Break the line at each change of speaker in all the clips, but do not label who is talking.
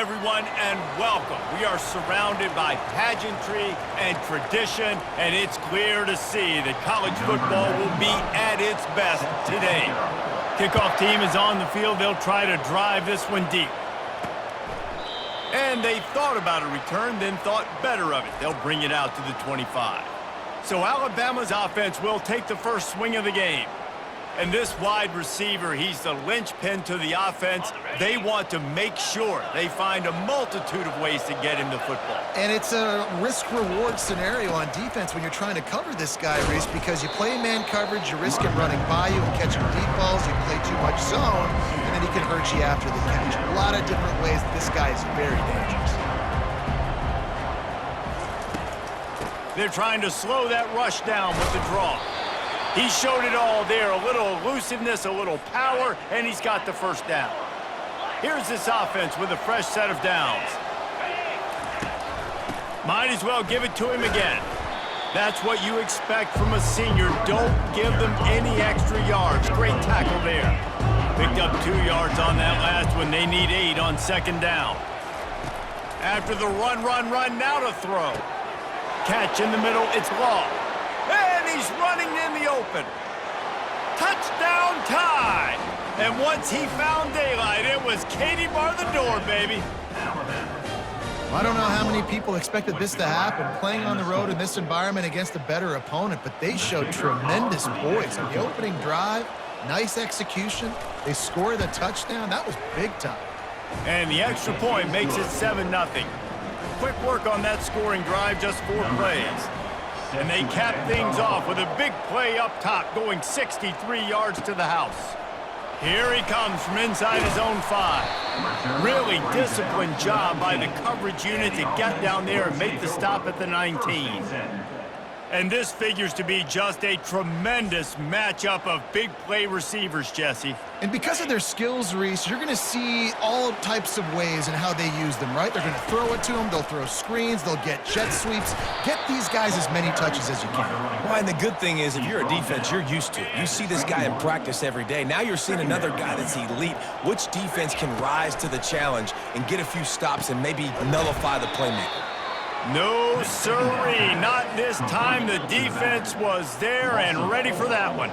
everyone, and welcome. We are surrounded by pageantry and tradition, and it's clear to see that college football will be at its best today. Kickoff team is on the field. They'll try to drive this one deep. And they thought about a return, then thought better of it. They'll bring it out to the 25. So Alabama's offense will take the first swing of the game. And this wide receiver, he's the linchpin to the offense. They want to make sure they find a multitude of ways to get him the football.
And it's a risk-reward scenario on defense when you're trying to cover this guy, Reese, because you play man coverage, you risk him running by you and catching deep balls. You play too much zone, and then he can hurt you after the catch. A lot of different ways that this guy is very dangerous.
They're trying to slow that rush down with the draw. He showed it all there, a little elusiveness, a little power, and he's got the first down. Here's this offense with a fresh set of downs. Might as well give it to him again. That's what you expect from a senior. Don't give them any extra yards. Great tackle there. Picked up 2 yards on that last one. They need 8 on second down. After the run, now to throw. Catch in the middle, it's long. And he's running in the open. Touchdown tie. And once he found daylight, it was Katie bar the door, baby.
I don't know how many people expected this to happen, playing on the road in this environment against a better opponent, but they showed tremendous poise. On the opening drive, nice execution. They scored a touchdown. That was big time.
And the extra point makes it 7-0. Quick work on that scoring drive, just 4 plays. And they cap things off with a big play up top, going 63 yards to the house. Here he comes from inside his own 5. Really disciplined job by the coverage unit to get down there and make the stop at the 19. And this figures to be just a tremendous matchup of big play receivers, Jesse.
And because of their skills, Reese, you're going to see all types of ways in how they use them, right? They're going to throw it to them. They'll throw screens. They'll get jet sweeps. Get these guys as many touches as you can.
Well, and the good thing is, if you're a defense, you're used to it. You see this guy in practice every day. Now you're seeing another guy that's elite. Which defense can rise to the challenge and get a few stops and maybe nullify the playmaker?
No, sirree. Not this time. The defense was there and ready for that one.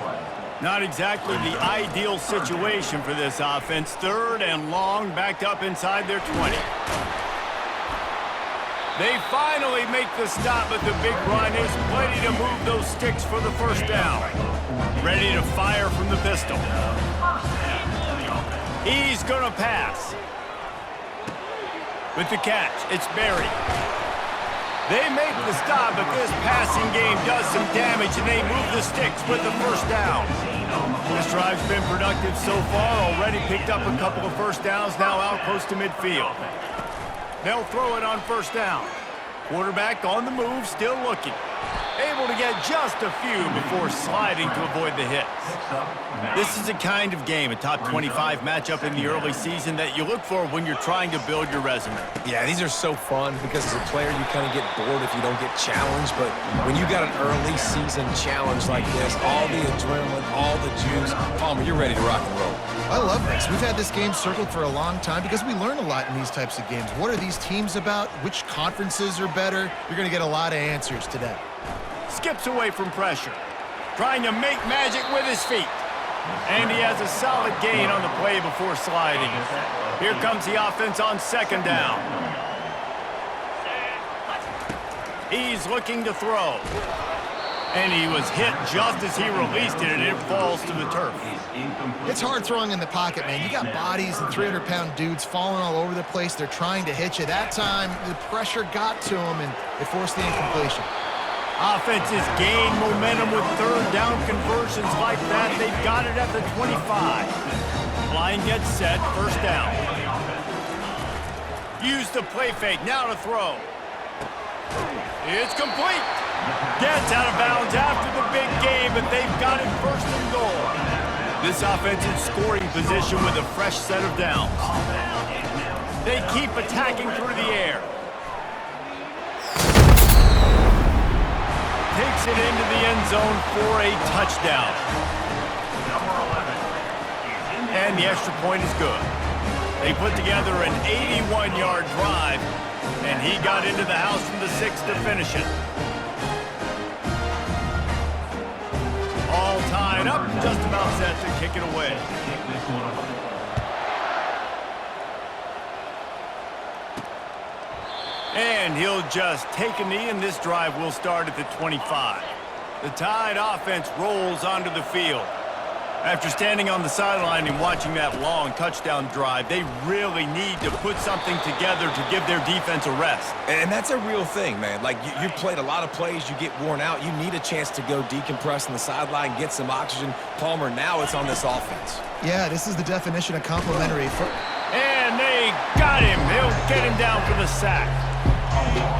Not exactly the ideal situation for this offense. 3rd and long, backed up inside their 20. They finally make the stop, but the big run is plenty to move those sticks for the first down. Ready to fire from the pistol. He's going to pass. With the catch, it's Berry. They make the stop, but this passing game does some damage, and they move the sticks with the first down. This drive's been productive so far, already picked up a couple of first downs, now out close to midfield. They'll throw it on first down. Quarterback on the move, still looking. Able to get just a few before sliding to avoid the hits. This is the kind of game, a top 25 matchup in the early season, that you look for when you're trying to build your resume.
Yeah, these are so fun because as a player, you kind of get bored if you don't get challenged. But when you got an early season challenge like this, all the adrenaline, all the juice, Palmer, you're ready to rock and roll.
I love this. We've had this game circled for a long time because we learn a lot in these types of games. What are these teams about? Which conferences are better? You're going to get a lot of answers today.
Skips away from pressure. Trying to make magic with his feet. And he has a solid gain on the play before sliding. Here comes the offense on second down. He's looking to throw. And he was hit just as he released it, and it falls to the turf.
It's hard throwing in the pocket, man. You got bodies and 300-pound dudes falling all over the place. They're trying to hit you. That time, the pressure got to him, and it forced the incompletion.
Offenses gain momentum with third down conversions like that. They've got it at the 25. Line gets set, first down. Use the play fake, now to throw. It's complete. Gets out of bounds after the big game, but they've got it first and goal. This offense in scoring position with a fresh set of downs. They keep attacking through the air. Takes it into the end zone for a touchdown. And the extra point is good. They put together an 81-yard drive, and he got into the house from the 6 to finish it. All tied up, just about set to kick it away. And he'll just take a knee, and this drive will start at the 25. The Tide offense rolls onto the field. After standing on the sideline and watching that long touchdown drive, they really need to put something together to give their defense a rest.
And that's a real thing, man. Like, you played a lot of plays, you get worn out, you need a chance to go decompress on the sideline, get some oxygen. Palmer, now it's on this offense.
Yeah, this is the definition of complimentary.
And they got him. They'll get him down for the sack.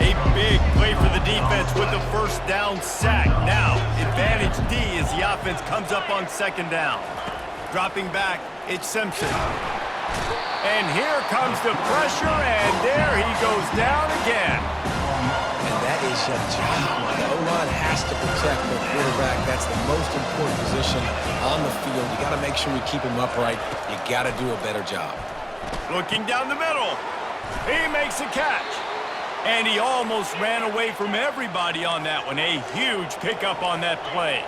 A big play for the defense with the first down sack. Now, advantage D as the offense comes up on second down. Dropping back, it's Simpson. And here comes the pressure, and there he goes down again.
And that is your job. The O-line has to protect the quarterback. That's the most important position on the field. You got to make sure you keep him upright. You got to do a better job.
Looking down the middle. He makes a catch. And he almost ran away from everybody on that one. A huge pickup on that play.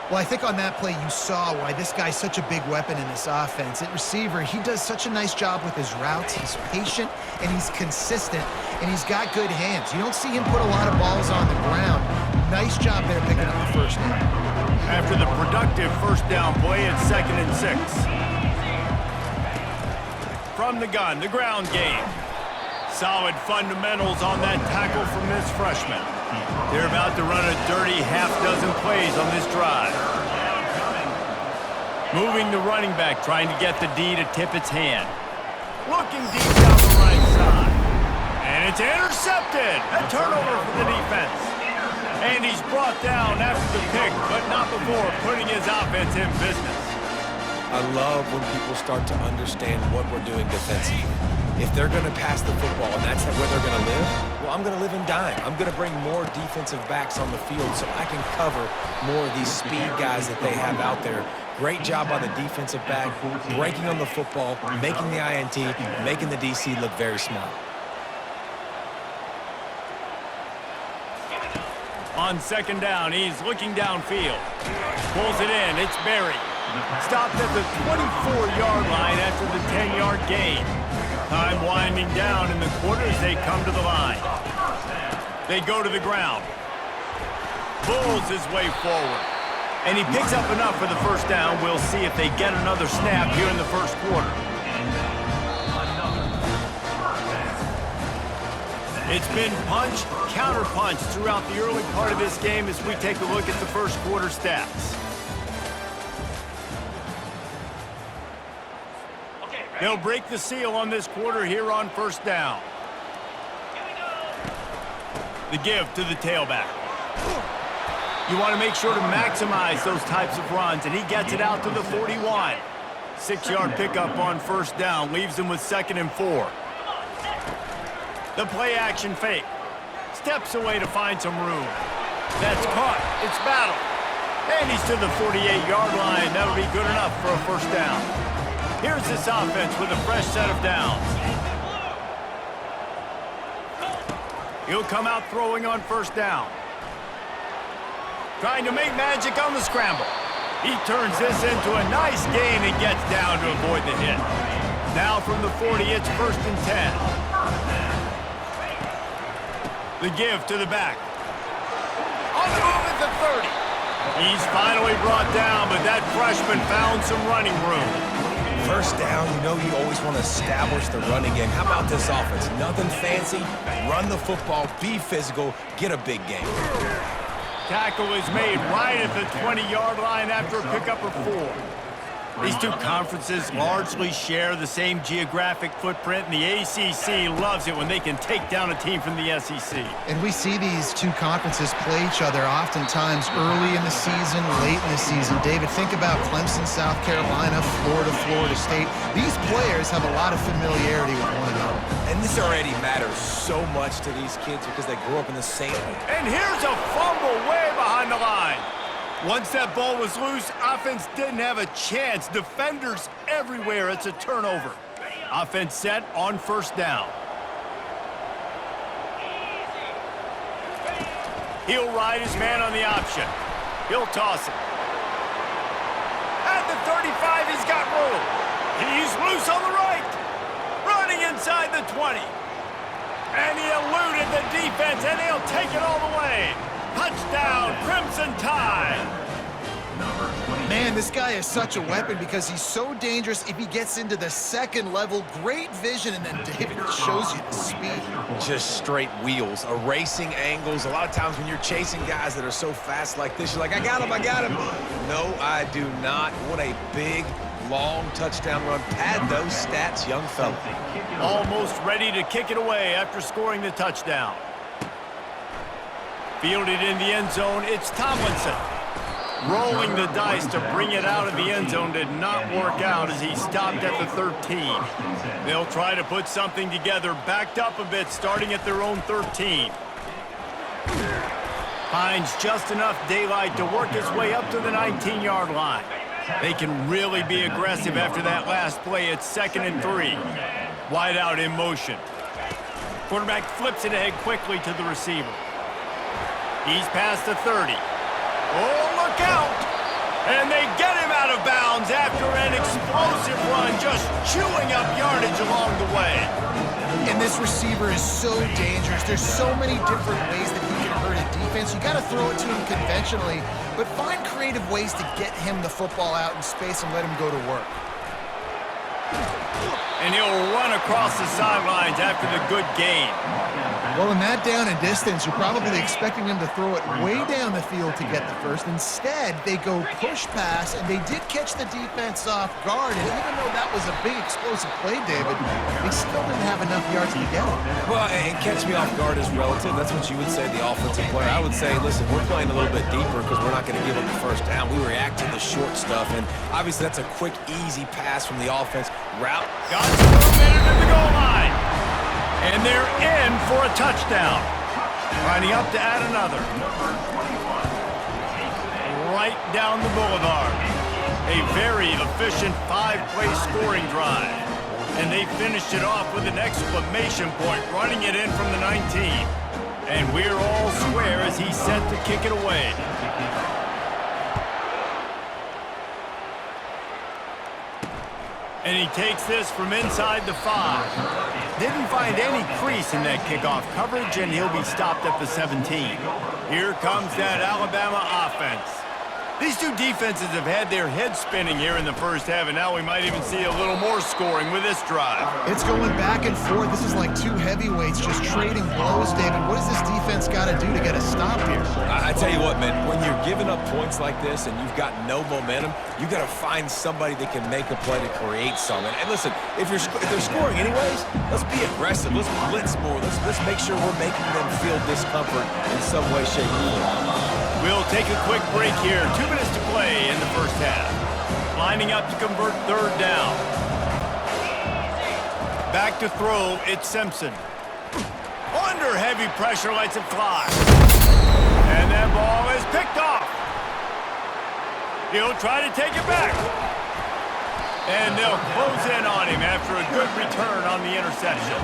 Well, I think on that play you saw why this guy's such a big weapon in this offense. At receiver, he does such a nice job with his routes. He's patient, and he's consistent, and he's got good hands. You don't see him put a lot of balls on the ground. Nice job there picking up the first down.
After the productive first down play, it's 2nd and 6. From the gun, the ground game. Solid fundamentals on that tackle from this freshman. They're about to run a dirty half-dozen plays on this drive. Moving the running back, trying to get the D to tip its hand. Looking deep down the right side. And it's intercepted. A turnover for the defense. And he's brought down after the pick, but not before putting his offense in business.
I love when people start to understand what we're doing defensively. If they're going to pass the football and that's where they're going to live, well, I'm going to live in dime. I'm going to bring more defensive backs on the field so I can cover more of these speed guys that they have out there. Great job by the defensive back, breaking on the football, making the INT, making the DC look very smart.
On second down, he's looking downfield. Pulls it in, it's Berry. Stopped at the 24-yard line after the 10-yard gain. Time winding down in the quarter as they come to the line. They go to the ground. Pulls his way forward. And he picks up enough for the first down. We'll see if they get another snap here in the first quarter. It's been punch, counter-punch throughout the early part of this game as we take a look at the first quarter stats. They'll break the seal on this quarter here on first down. The give to the tailback. You want to make sure to maximize those types of runs, and he gets it out to the 41. 6-yard pickup on first down leaves him with 2nd and 4. The play-action fake. Steps away to find some room. That's caught. It's battle. And he's to the 48-yard line. That'll be good enough for a first down. Here's this offense with a fresh set of downs. He'll come out throwing on first down. Trying to make magic on the scramble. He turns this into a nice gain and gets down to avoid the hit. Now from the 40, it's 1st and 10. The give to the back. On the move at the 30. He's finally brought down, but that freshman found some running room.
First down, you know you always want to establish the running game. How about this offense? Nothing fancy. Run the football, be physical, get a big game.
Tackle is made right at the 20-yard line after a pickup of 4. These two conferences largely share the same geographic footprint, and the ACC loves it when they can take down a team from the SEC.
And we see these two conferences play each other oftentimes early in the season, late in the season. David, think about Clemson, South Carolina, Florida, Florida State. These players have a lot of familiarity with one another.
And this already matters so much to these kids because they grew up in the same.
And here's a fumble way behind the line. Once that ball was loose, offense didn't have a chance. Defenders everywhere. It's a turnover. Offense set on first down. He'll ride his man on the option. He'll toss it. At the 35, he's got room. He's loose on the right. Running inside the 20. And he eluded the defense, and he'll take it all the way. Touchdown, Crimson Tide.
Man, this guy is such a weapon because he's so dangerous if he gets into the second level. Great vision, and then David shows you the speed.
Just straight wheels, erasing angles. A lot of times when you're chasing guys that are so fast like this, you're like, I got him, I got him. No, I do not. What a big, long touchdown run. Pad those stats, young fella.
Almost ready to kick it away after scoring the touchdown. Fielded in the end zone, it's Tomlinson. Rolling the dice to bring it out of the end zone did not work out as he stopped at the 13. They'll try to put something together, backed up a bit, starting at their own 13. Finds just enough daylight to work his way up to the 19-yard line. They can really be aggressive after that last play. It's 2nd and 3. Wide out in motion. Quarterback flips it ahead quickly to the receiver. He's past the 30. Oh, look out! And they get him out of bounds after an explosive run, just chewing up yardage along the way.
And this receiver is so dangerous. There's so many different ways that he can hurt a defense. You got to throw it to him conventionally, but find creative ways to get him the football out in space and let him go to work.
And he'll run across the sidelines after the good gain.
Well, in that down and distance, you're probably expecting him to throw it way down the field to get the first. Instead, they go push pass, and they did catch the defense off guard. And even though that was a big explosive play, David, they still didn't have enough yards to get it.
Well, and catch me off guard is relative. That's what you would say, the offensive player. I would say, listen, we're playing a little bit deeper because we're not going to give up the first down. We react to the short stuff, and obviously that's a quick, easy pass from the offense. Route.
Got to move in at the goal line. And they're in for a touchdown. Lining up to add another. Right down the boulevard. A very efficient 5-play scoring drive. And they finished it off with an exclamation point, running it in from the 19. And we're all square as he's set to kick it away. And he takes this from inside the 5. Didn't find any crease in that kickoff coverage, and he'll be stopped at the 17. Here comes that Alabama offense. These two defenses have had their heads spinning here in the first half, and now we might even see a little more scoring with this drive.
It's going back and forth. This is like two heavyweights just trading blows, David. What does this defense got to do to get a stop here?
I tell you what, man, when you're giving up points like this and you've got no momentum, you got to find somebody that can make a play to create something. And listen, if they're scoring anyways, let's be aggressive. Let's blitz more. Let's make sure we're making them feel discomfort in some way, shape, or form.
We'll take a quick break here. 2 minutes to play in the first half. Lining up to convert third down. Back to throw, it's Simpson. Under heavy pressure, lets it fly. And that ball is picked off. He'll try to take it back. And they'll close in on him after a good return on the interception.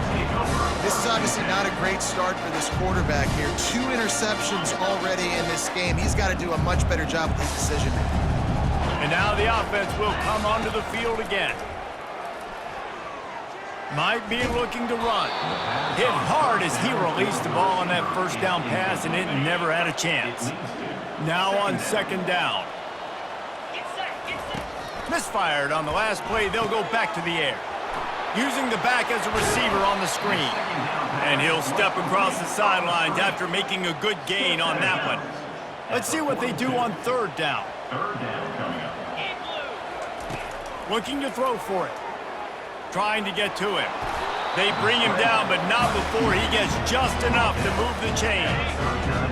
This is obviously not a great start for this quarterback here. 2 interceptions already in this game. He's got to do a much better job with his decision-making.
And now the offense will come onto the field again. Might be looking to run. Hit hard as he released the ball on that first down pass, and it never had a chance. Now on second down. Misfired on the last play, they'll go back to the air. Using the back as a receiver on the screen. And he'll step across the sidelines after making a good gain on that one. Let's see what they do on third down. Looking to throw for it. Trying to get to him. They bring him down, but not before he gets just enough to move the chains.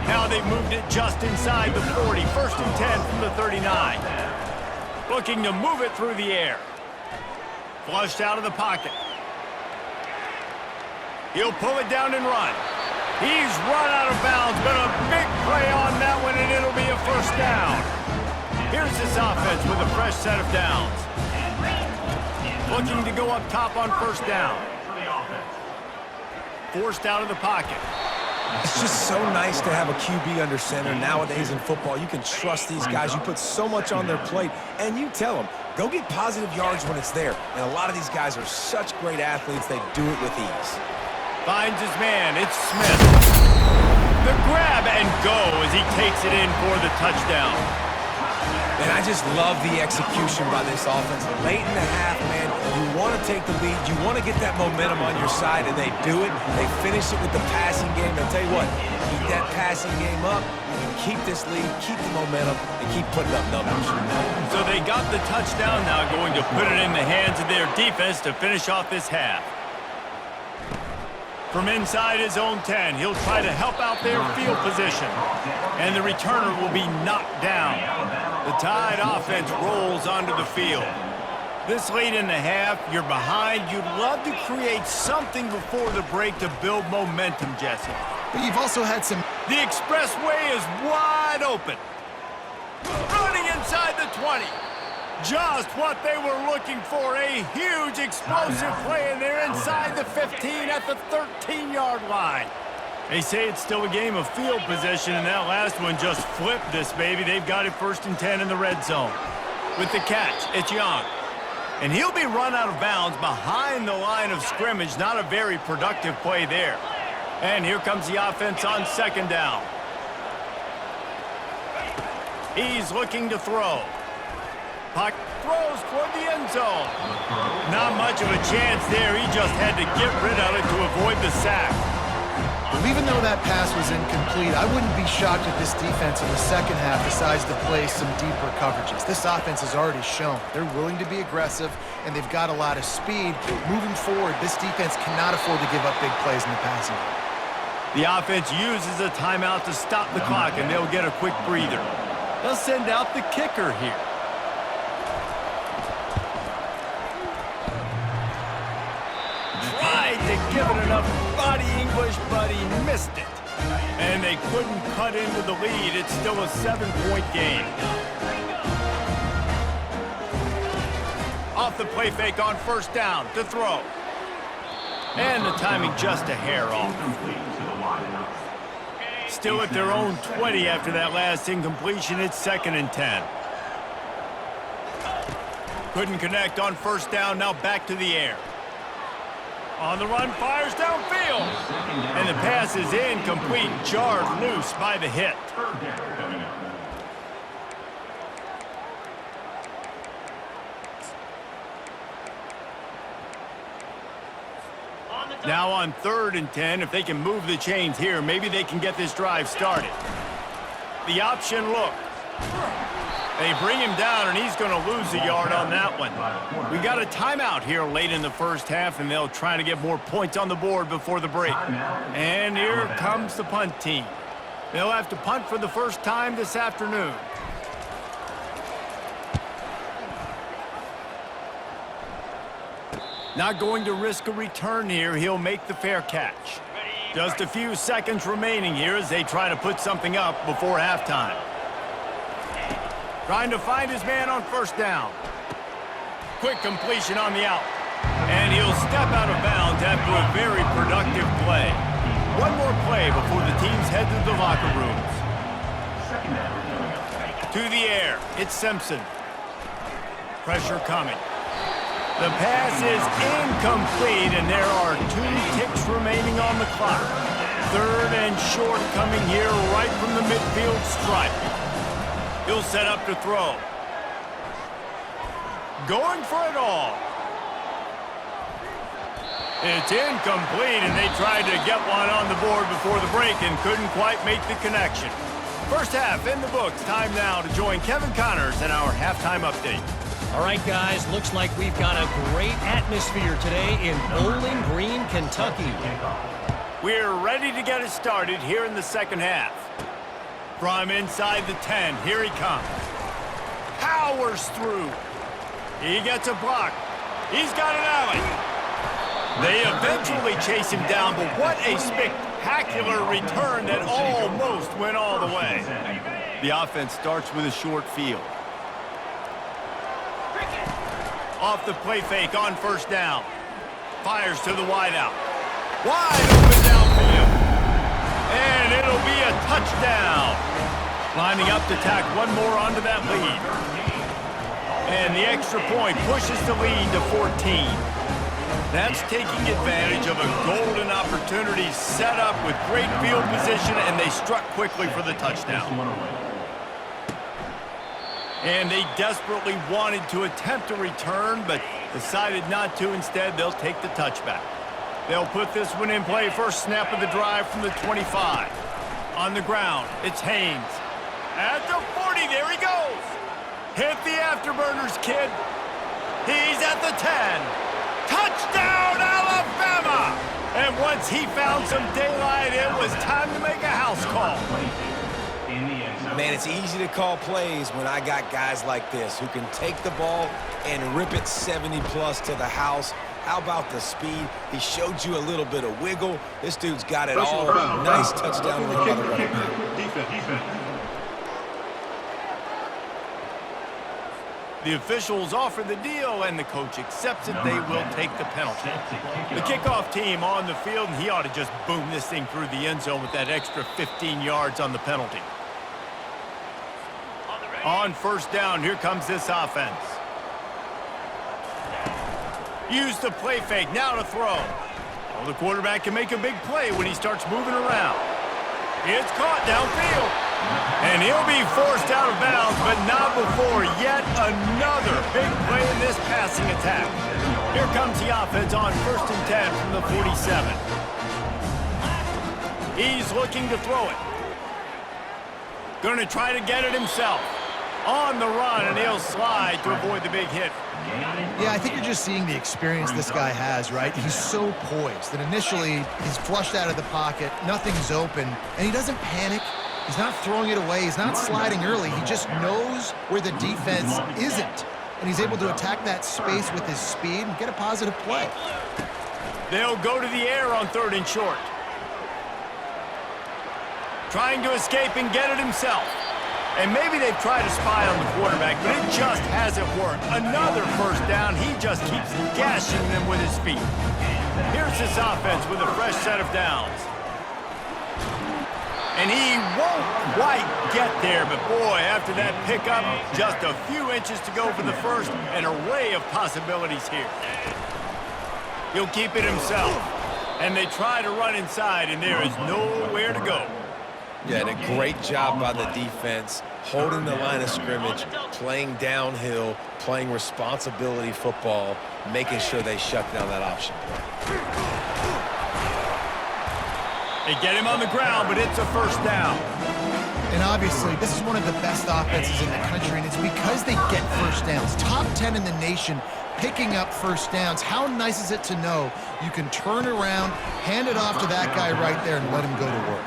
Now they've moved it just inside the 40. 1st and 10 from the 39. Looking to move it through the air. Flushed out of the pocket. He'll pull it down and run. He's run out of bounds, but a big play on that one, and it'll be a first down. Here's this offense with a fresh set of downs. looking to go up top on first down. Forced out of the pocket.
It's just so nice to have a QB under center. Nowadays in football, you can trust these guys. You put so much on their plate, and you tell them, go get positive yards when it's there. And a lot of these guys are such great athletes, they do it with ease.
Finds his man. It's Smith. The grab and go as he takes it in for the touchdown.
And I just love the execution by this offense. Late in the half, man, you want to take the lead. You want to get that momentum on your side, and they do it. They finish it with the passing game. I'll tell you what, keep that passing game up. You can keep this lead, keep the momentum, and keep putting up numbers.
So they got the touchdown, now going to put it in the hands of their defense to finish off this half. From inside his own 10, he'll try to help out their field position. And the returner will be knocked down. The Tide offense rolls onto the field. This late in the half, you're behind. You'd love to create something before the break to build momentum, Jesse.
But you've also had some...
The expressway is wide open. Running inside the 20. Just what they were looking for, a huge explosive play, and they're inside the 15 at the 13-yard line. They say it's still a game of field position, and that last one just flipped this baby. They've got it 1st and 10 in the red zone. With the catch, it's Young. And he'll be run out of bounds behind the line of scrimmage. Not a very productive play there. And here comes the offense on 2nd down. He's looking to throw. Puck throws toward the end zone. Not much of a chance there. He just had to get rid of it to avoid the sack.
Well, even though that pass was incomplete, I wouldn't be shocked if this defense in the second half decides to play some deeper coverages. This offense has already shown they're willing to be aggressive, and they've got a lot of speed. Moving forward, this defense cannot afford to give up big plays in the passing game.
The offense uses a timeout to stop the clock, and they'll get a quick breather. They'll send out the kicker here. Tried to give it enough body English, but he missed it. And they couldn't cut into the lead. It's still a 7-point game. Off the play fake on 1st down to throw. And the timing just a hair off. Still at their own 20 after that last incompletion. It's 2nd and 10. Couldn't connect on 1st down. Now back to the air. On the run, fires downfield. And the pass is incomplete, jarred loose by the hit. Now on 3rd and 10, if they can move the chains here, maybe they can get this drive started. The option look. They bring him down, and he's going to lose a yard on that one. We got a timeout here late in the 1st half, and they'll try to get more points on the board before the break. And here comes the punt team. They'll have to punt for the first time this afternoon. Not going to risk a return here. He'll make the fair catch. Just a few seconds remaining here as they try to put something up before halftime. Trying to find his man on 1st down. Quick completion on the out. And he'll step out of bounds after a very productive play. One more play before the teams head to the locker rooms. To the air, it's Simpson. Pressure coming. The pass is incomplete, and there are 2 ticks remaining on the clock. 3rd and short coming here right from the midfield stripe. He'll set up to throw. Going for it all. It's incomplete, and they tried to get one on the board before the break and couldn't quite make the connection. 1st half in the books. Time now to join Kevin Connors in our halftime update.
All right, guys, looks like we've got a great atmosphere today in Bowling Green, Kentucky.
We're ready to get it started here in the 2nd half. From inside the 10, here he comes. Powers through. He gets a block. He's got an alley. They eventually chase him down, but what a spectacular return that almost went all the way. The offense starts with a short field. Off the play fake on first down. Fires to the wideout. Wide open downfield. And it'll be a touchdown. Lining up to tack one more onto that lead. And the extra point pushes the lead to 14. That's taking advantage of a golden opportunity set up with great field position, and they struck quickly for the touchdown. And they desperately wanted to attempt a return, but decided not to. Instead, they'll take the touchback. They'll put this one in play. First snap of the drive from the 25. On the ground, it's Haynes. At the 40, there he goes. Hit the afterburners, kid. He's at the 10. Touchdown, Alabama! And once he found some daylight, it was time to make a house call.
Man, it's easy to call plays when I got guys like this who can take the ball and rip it 70-plus to the house. How about the speed? He showed you a little bit of wiggle. This dude's got it all. Nice touchdown run by the running back.
Defense.
The officials offer the deal, and the coach accepts it. They will take the penalty. The kickoff team on the field, and he ought to just boom this thing through the end zone with that extra 15 yards on the penalty. On first down, here comes this offense. Use the play fake, now to throw. Well, the quarterback can make a big play when he starts moving around. It's caught downfield. And he'll be forced out of bounds, but not before yet another big play in this passing attack. Here comes the offense on 1st and 10 from the 47. He's looking to throw it. Going to try to get it himself. On the run, and he'll slide to avoid the big hit.
Yeah, I think you're just seeing the experience this guy has, right? He's so poised that initially he's flushed out of the pocket, nothing's open, and he doesn't panic. He's not throwing it away. He's not sliding early. He just knows where the defense isn't, and he's able to attack that space with his speed and get a positive play.
They'll go to the air on 3rd and short. Trying to escape and get it himself. And maybe they've tried to spy on the quarterback, but it just hasn't worked. Another first down. He just keeps gashing them with his feet. Here's this offense with a fresh set of downs. And he won't quite get there, but boy, after that pickup, just a few inches to go for the first, an array of possibilities here. He'll keep it himself. And they try to run inside, and there is nowhere to go.
Yeah, and a great job by the defense, holding the line of scrimmage, playing downhill, playing responsibility football, making sure they shut down that option play.
They get him on the ground, but it's a first down.
And obviously, this is one of the best offenses in the country, and it's because they get first downs. Top 10 in the nation picking up first downs. How nice is it to know you can turn around, hand it off to that guy right there, and let him go to work?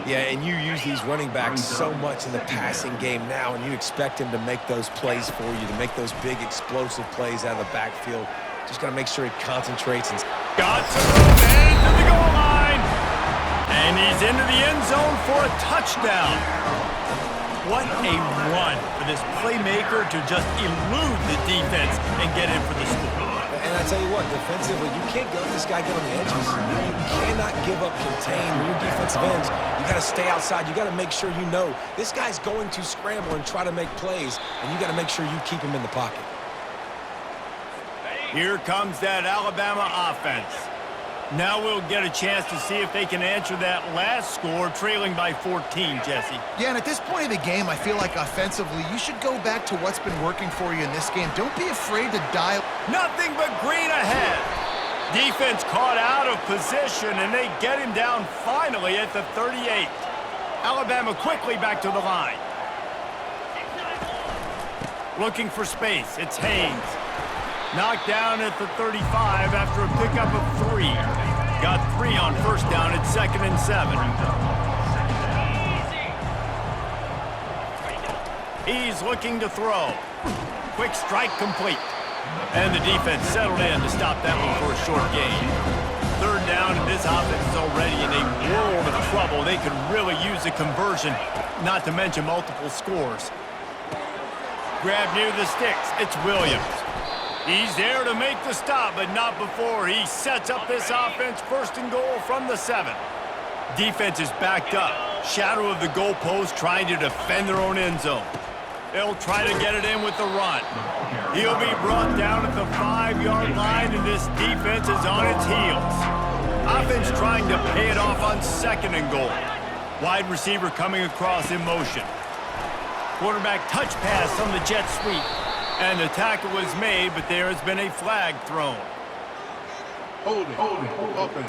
Yeah, and you use these running backs so much in the passing game now, and you expect him to make those plays for you, to make those big explosive plays out of the backfield. Just got to make sure he concentrates. And
got to move and to the goal line. And he's into the end zone for a touchdown. What a run for this playmaker to just elude the defense and get in for the score.
And I tell you what, defensively, you can't let this guy get on the edges. You cannot give up contain when your defensive ends. You got to stay outside. You got to make sure you know this guy's going to scramble and try to make plays, and you got to make sure you keep him in the pocket.
Here comes that Alabama offense. Now we'll get a chance to see if they can answer that last score, trailing by 14, Jesse.
Yeah, and at this point of the game, I feel like offensively, you should go back to what's been working for you in this game. Don't be afraid to dial.
Nothing but green ahead. Defense caught out of position, and they get him down finally at the 38. Alabama quickly back to the line. Looking for space. It's Haynes. Knocked down at the 35 after a pickup of 3. Got 3 on first down at 2nd and 7. He's looking to throw. Quick strike complete. And the defense settled in to stop that one for a short gain. 3rd down, and this offense is already in a world of trouble. They could really use a conversion, not to mention multiple scores. Grab near the sticks. It's Williams. He's there to make the stop, but not before he sets up this offense first and goal from the 7. Defense is backed up. Shadow of the goalpost trying to defend their own end zone. They'll try to get it in with the run. He'll be brought down at the 5-yard line, and this defense is on its heels. Offense trying to pay it off on 2nd and goal. Wide receiver coming across in motion. Quarterback touch pass from the jet sweep. And the tackle was made, but there has been a flag thrown.
Hold it, open.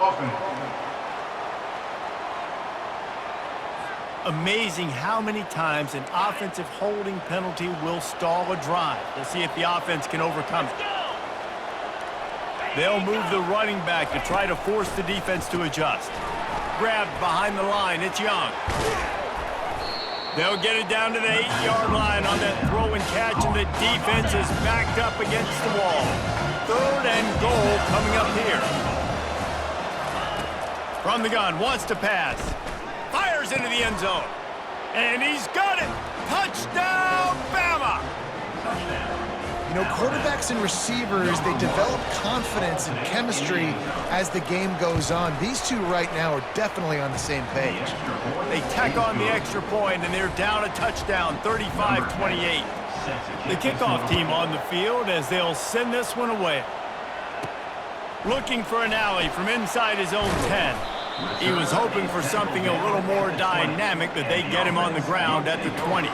Amazing how many times an offensive holding penalty will stall a drive. We'll see if the offense can overcome it. They'll move the running back to try to force the defense to adjust. Grabbed behind the line, it's Young. They'll get it down to the 8-yard line on that throw and catch, and the defense is backed up against the wall. 3rd and goal coming up here. From the gun, wants to pass. Fires into the end zone. And he's got it. Touchdown, Bama!
You know, quarterbacks and receivers, they develop confidence and chemistry as the game goes on. These two right now are definitely on the same page.
They tack on the extra point, and they're down a touchdown, 35-28. The kickoff team on the field as they'll send this one away. Looking for an alley from inside his own 10. He was hoping for something a little more dynamic, but they get him on the ground at the 20.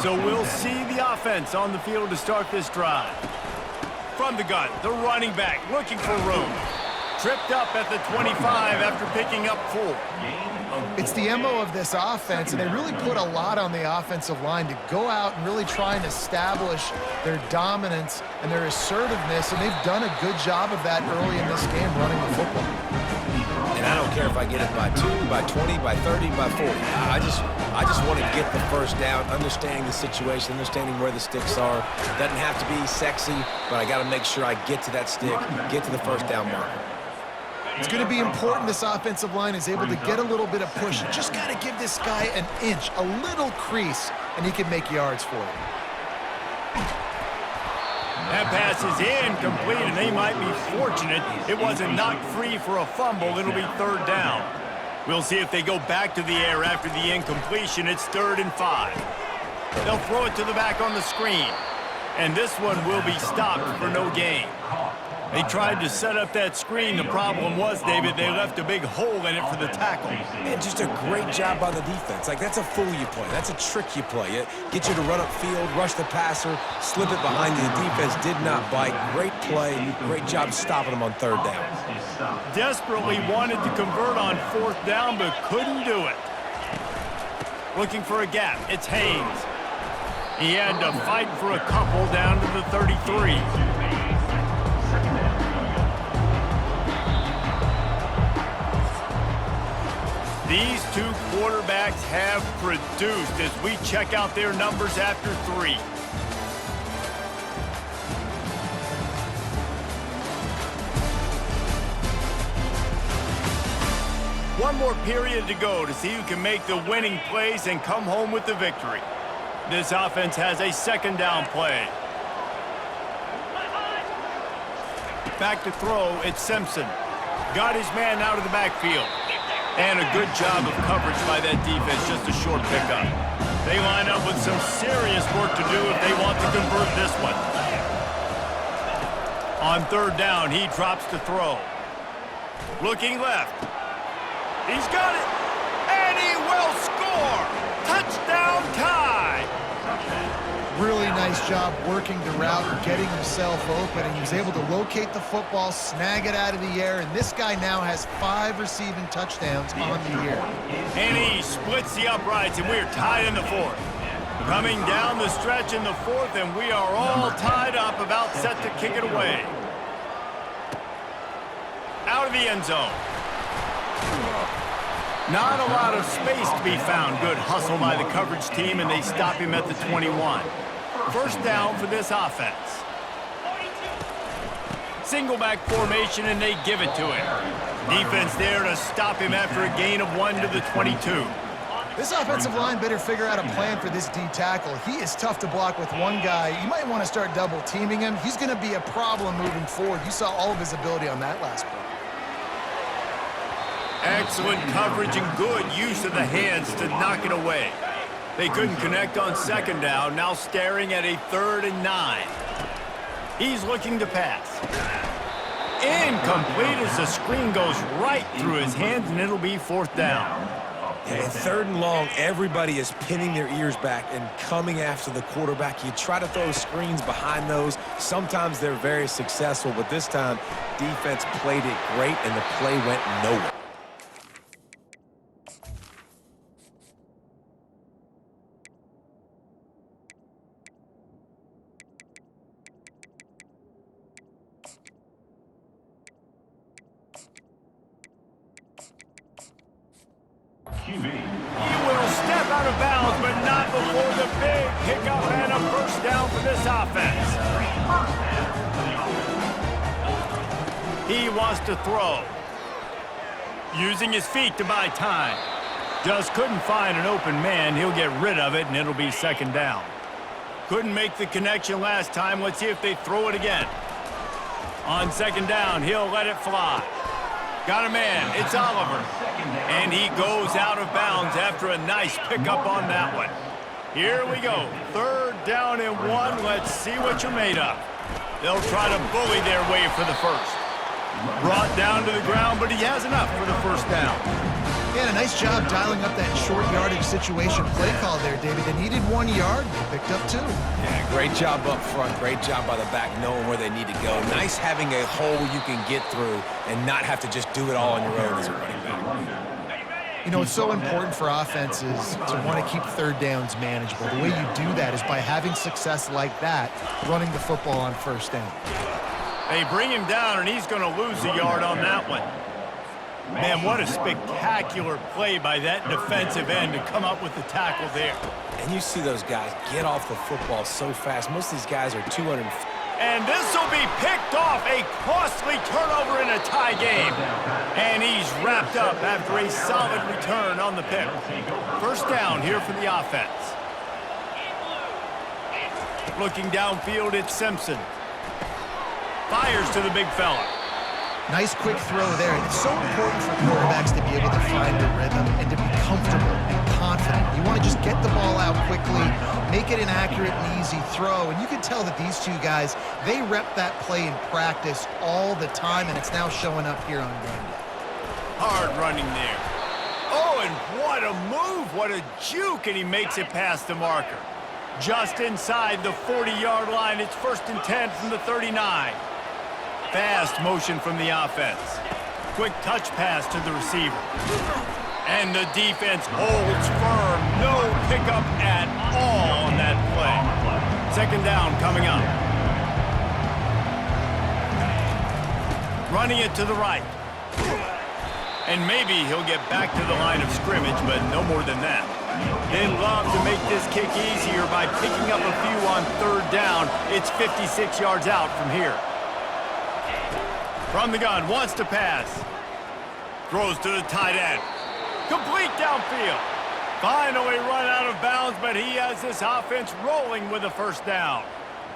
So we'll see the offense on the field to start this drive. From the gun, the running back looking for room. Tripped up at the 25 after picking up 4.
It's the MO of this offense, and they really put a lot on the offensive line to go out and really try and establish their dominance and their assertiveness, and they've done a good job of that early in this game running the football.
And I don't care if I get it by 2, by 20, by 30, by 40. I just want to get the first down, understanding the situation, understanding where the sticks are. Doesn't have to be sexy, but I got to make sure I get to that stick, get to the first down marker.
It's going to be important this offensive line is able to get a little bit of push. You just got to give this guy an inch, a little crease, and he can make yards for you.
That pass is incomplete, and they might be fortunate it wasn't knocked free for a fumble. It'll be 3rd down. We'll see if they go back to the air after the incompletion. It's 3rd and 5. They'll throw it to the back on the screen, and this one will be stopped for no gain. They tried to set up that screen. The problem was, David, they left a big hole in it for the tackle.
And just a great job by the defense. Like, that's a fool you play. That's a trick you play. It gets you to run upfield, rush the passer, slip it behind you. The defense did not bite. Great play. Great job stopping them on 3rd down.
Desperately wanted to convert on 4th down, but couldn't do it. Looking for a gap. It's Haynes. He had to fight for a couple down to the 33. These two quarterbacks have produced as we check out their numbers after 3. One more period to go to see who can make the winning plays and come home with the victory. This offense has a 2nd down play. Back to throw, it's Simpson. Got his man out of the backfield. And a good job of coverage by that defense, just a short pickup. They line up with some serious work to do if they want to convert this one. On 3rd down, he drops to throw. Looking left. He's got it, and he will score! Touchdown tie!
Really nice job working the route and getting himself open, and he was able to locate the football, snag it out of the air, and this guy now has 5 receiving touchdowns on the year.
And he splits the uprights, and we're tied in the 4th. Coming down the stretch in the 4th, and we are all tied up, about set to kick it away. Out of the end zone. Not a lot of space to be found. Good hustle by the coverage team, and they stop him at the 21. First down for this offense. Single back formation, and they give it to him. Defense there to stop him after a gain of 1 to the 22.
This offensive line better figure out a plan for this D tackle. He is tough to block with one guy. You might want to start double teaming him. He's going to be a problem moving forward. You saw all of his ability on that last play.
Excellent coverage and good use of the hands to knock it away. They couldn't connect on second down, now staring at a 3rd and 9. He's looking to pass. Incomplete as the screen goes right through his hands, and it'll be 4th down.
And 3rd and long, everybody is pinning their ears back and coming after the quarterback. You try to throw screens behind those. Sometimes they're very successful, but this time, defense played it great, and the play went nowhere.
He will step out of bounds, but not before the big pickup and a 1st down for this offense. He wants to throw. Using his feet to buy time. Just couldn't find an open man. He'll get rid of it, and it'll be 2nd down. Couldn't make the connection last time. Let's see if they throw it again. On 2nd down, he'll let it fly. Got a man. It's Oliver. And he goes out of bounds after a nice pickup on that one. Here we go. 3rd down and 1. Let's see what you're made of. They'll try to bully their way for the 1st. Brought down to the ground, but he has enough for the 1st down.
Yeah, a nice job dialing up that short yardage situation play call there, David. They needed 1 yard. They picked up 2.
Yeah, great job up front. Great job by the back knowing where they need to go. Nice having a hole you can get through and not have to just do it all on your own as a running back.
You know, it's so important for offenses to want to keep 3rd downs manageable. The way you do that is by having success like that, running the football on 1st down.
They bring him down, and he's going to lose a yard on that one. Man, what a spectacular play by that defensive end to come up with the tackle there.
And you see those guys get off the football so fast. Most of these guys are 200.
And this will be picked off, a costly turnover in a tie game. And he's wrapped up after a solid return on the pick. 1st down here for the offense. Looking downfield, it's Simpson. Fires to the big fella.
Nice quick throw there. And it's so important for quarterbacks to be able to find the rhythm and to be comfortable and confident. You want to just get the ball out quickly, make it an accurate and easy throw. And you can tell that these 2 guys, they rep that play in practice all the time, and it's now showing up here on game day.
Hard running there. Oh, and what a move. What a juke, and he makes it past the marker. Just inside the 40-yard line. It's 1st and 10 from the 39. Fast motion from the offense. Quick touch pass to the receiver. And the defense holds firm. No pickup at all on that play. 2nd down coming up. Running it to the right. And maybe he'll get back to the line of scrimmage, but no more than that. They love to make this kick easier by picking up a few on 3rd down. It's 56 yards out from here. From the gun, wants to pass. Throws to the tight end. Complete downfield. Finally run out of bounds, but he has this offense rolling with a 1st down.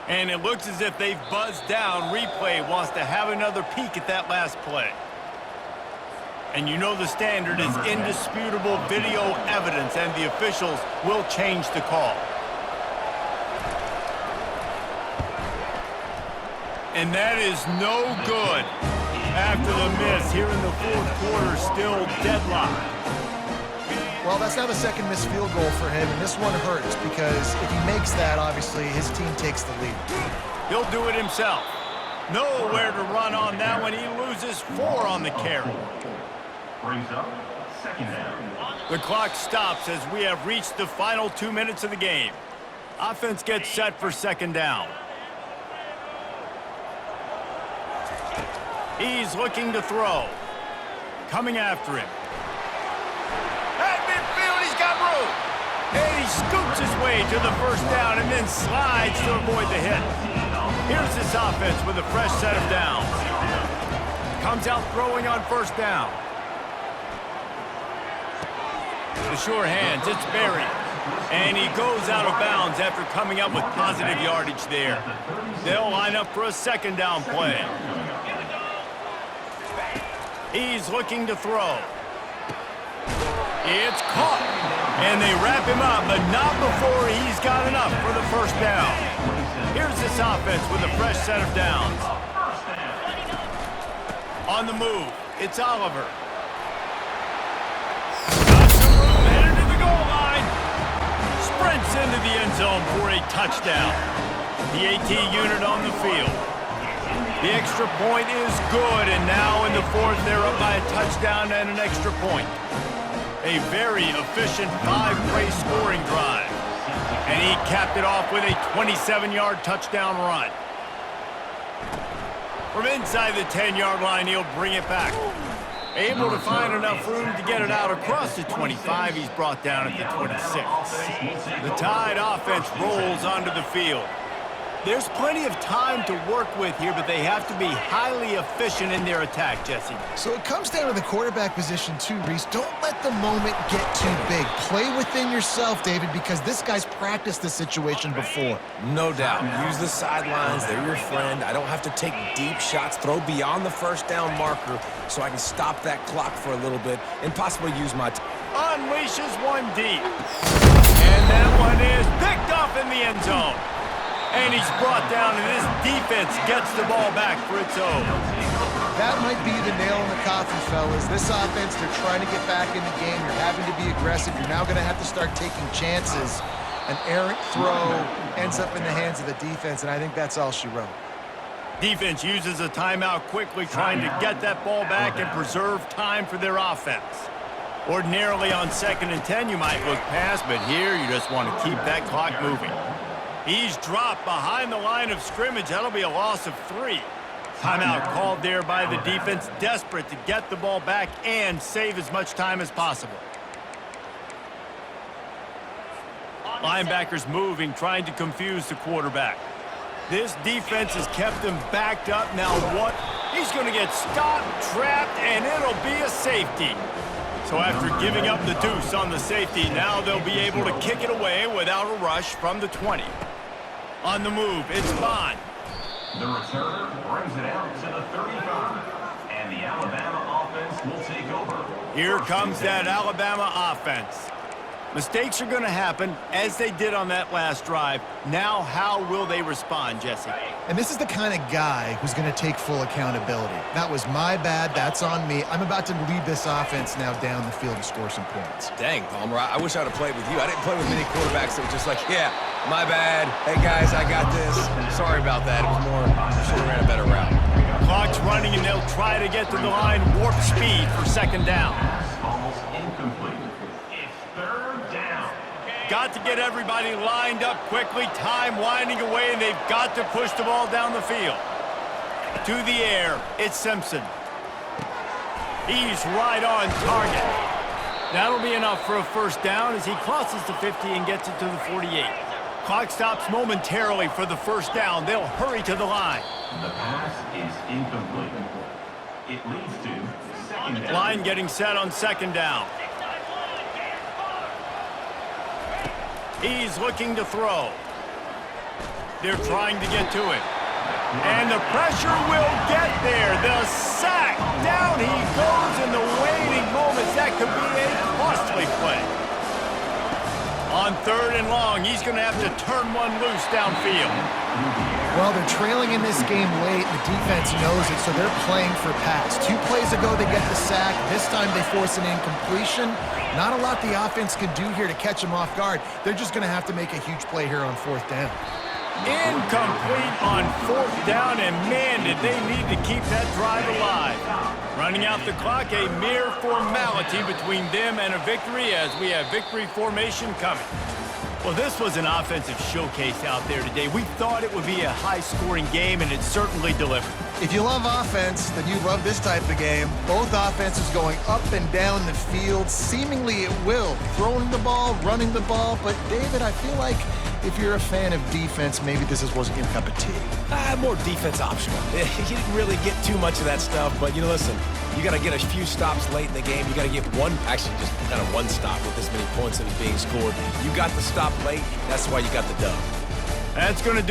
And it looks as if they've buzzed down. Replay wants to have another peek at that last play. And you know the standard is indisputable video evidence, and the officials will change the call. And that is no good. After the miss here in the 4th quarter, still deadlocked.
Well, that's now the 2nd missed field goal for him, and this one hurts because if he makes that, obviously, his team takes the lead.
He'll do it himself. Nowhere to run on that one. He loses 4 on the carry.
Brings up 2nd down.
The clock stops as we have reached the final 2 minutes of the game. Offense gets set for 2nd down. He's looking to throw. Coming after him. At midfield, he's got room. And he scoops his way to the 1st down and then slides to avoid the hit. Here's this offense with a fresh set of downs. Comes out throwing on 1st down. The sure hands, it's Barry. And he goes out of bounds after coming up with positive yardage there. They'll line up for a second down play. He's looking to throw. It's caught. And they wrap him up, but not before he's got enough for the first down. Here's this offense with a fresh set of downs. On the move, it's Oliver. Got some room, headed to the goal line. Sprints into the end zone for a touchdown. The AT unit on the field. The extra point is good, and now in the fourth, they're up by a touchdown and an extra point. A very efficient 5-play scoring drive. And he capped it off with a 27-yard touchdown run. From inside the 10-yard line, he'll bring it back. Able to find enough room to get it out across the 25. He's brought down at the 26. The Tide offense rolls onto the field. There's plenty of time to work with here, but they have to be highly efficient in their attack, Jesse.
So it comes down to the quarterback position too, Reese. Don't let the moment get too big. Play within yourself, David, because this guy's practiced this situation before.
No doubt. Use the sidelines. They're your friend. I don't have to take deep shots, throw beyond the first down marker so I can stop that clock for a little bit and possibly use my
Unleashes one deep. And that one is picked off in the end zone. And he's brought down, and this defense gets the ball back for its own.
That might be the nail in the coffin, fellas. This offense, they're trying to get back in the game. You're having to be aggressive. You're now going to have to start taking chances. An errant throw ends up in the hands of the defense, and I think that's all she wrote.
Defense uses a timeout quickly, trying to get that ball back and preserve time for their offense. Ordinarily on 2nd and 10, you might look past, but here you just want to keep that clock moving. He's dropped behind the line of scrimmage. That'll be a loss of 3. Timeout called there by the defense, desperate to get the ball back and save as much time as possible. Linebackers moving, trying to confuse the quarterback. This defense has kept him backed up. Now what? He's going to get stopped, trapped, and it'll be a safety. So after giving up the deuce on the safety, now they'll be able to kick it away without a rush from the 20. On the move, it's Bond.
The returner brings it out to the 35. And the Alabama offense will take over.
Here comes that Alabama offense. Mistakes are going to happen, as they did on that last drive. Now, how will they respond, Jesse?
And this is the kind of guy who's going to take full accountability. That was my bad. That's on me. I'm about to lead this offense now down the field and score some points.
Dang, Palmer, I wish I'd have played with you. I didn't play with many quarterbacks that were just like, yeah, my bad. Hey, guys, I got this. Sorry about that. It was more, should have ran a better route.
Clock's running, and they'll try to get to the line warp speed for 2nd down.
Almost incomplete. It's 3rd down.
Got to get everybody lined up quickly. Time winding away, and they've got to push the ball down the field. To the air, it's Simpson. He's right on target. That'll be enough for a first down as he crosses the 50 and gets it to the 48. Clock stops momentarily for the first down. They'll hurry to the line.
The pass is incomplete. It leads to 2nd down.
Line getting set on 2nd down. He's looking to throw. They're trying to get to it. And the pressure will get there. The sack. Down he goes in the waiting moments. That could be a costly play. On 3rd and long, he's going to have to turn one loose downfield.
Well, they're trailing in this game late. The defense knows it, so they're playing for pass. 2 plays ago, they get the sack. This time, they force an incompletion. Not a lot the offense can do here to catch them off guard. They're just going to have to make a huge play here on 4th down.
Incomplete on 4th down, and man, did they need to keep that drive alive. Running out the clock, a mere formality between them and a victory as we have victory formation coming. Well, this was an offensive showcase out there today. We thought it would be a high-scoring game, and it certainly delivered.
If you love offense, then you love this type of game. Both offenses going up and down the field, seemingly at will. Throwing the ball, running the ball, but David, I feel like if you're a fan of defense, maybe this wasn't your cup of tea.
More defense optional. He didn't really get too much of that stuff, but, you know, listen, you got to get a few stops late in the game. You got to get actually just kind of one stop with this many points that was being scored. You got the stop late. That's why you got the dub.
That's going to do